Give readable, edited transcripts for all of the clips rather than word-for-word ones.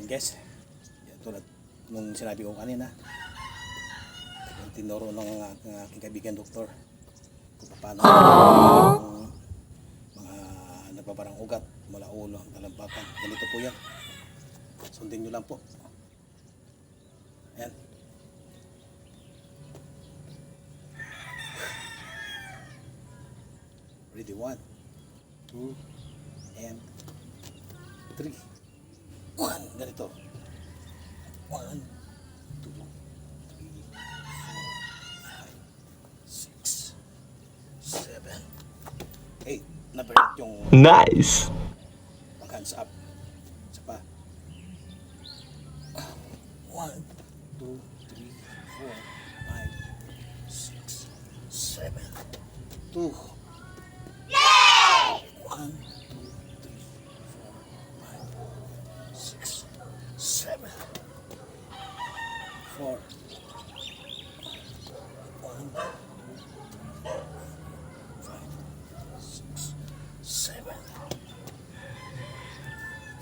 Then guys, tulad nung sinabi ko kanina, yung tinuro ng aking kaibigan doktor kung paano mga nagbabarang ugat mula ulo ang talampakan. Ganito po yan. Sundin nyo lang po. Ayan. Ready, 1, 2, and 3. 1, ganito. 1, 2, 3, 4, 5, 6, 7, 8. Nabalit yung Nice. pag hands up. Isa pa. 1, 2, 3, 4, 5, 6, 7, 2. 1, 2, 3, 4, 5, 6, 7, 4. 1,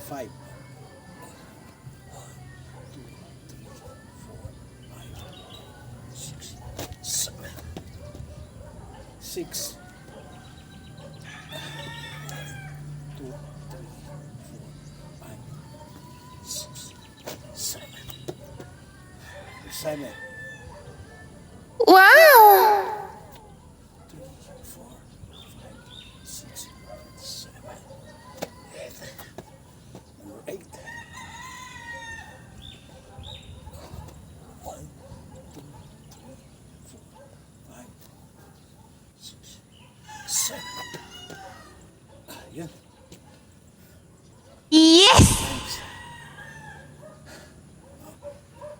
5, 6, 2, 3, 4, 5, 6, 7. 7. Wow! 3, 4, 5, 6, 7, 8. Number 8. 1, 2, 3, 4, 5, 6, 7. Ayan. Yes!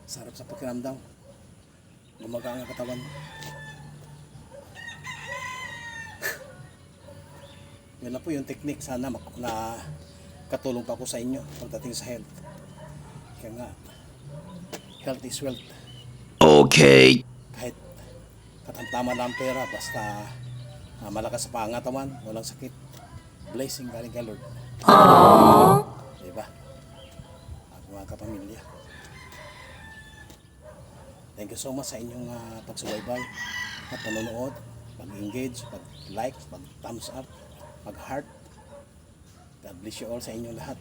Sarap sa pakiramdam. Gumagaan ang katawan. Yan na po yung technique. Sana na katulong pa ako sa inyo pagdating sa health. Kaya nga, health is wealth. Okay. Kahit katamtaman lang ang pera, basta malakas sa pangatawan, walang sakit. Blessing galing kay Lord. Diba? At mga kapamilya. Thank you so much sa inyong pagsubaybay at panonood, pag-engage, pag-like, pag-thumbs up, pag-heart. God bless you all sa inyong lahat.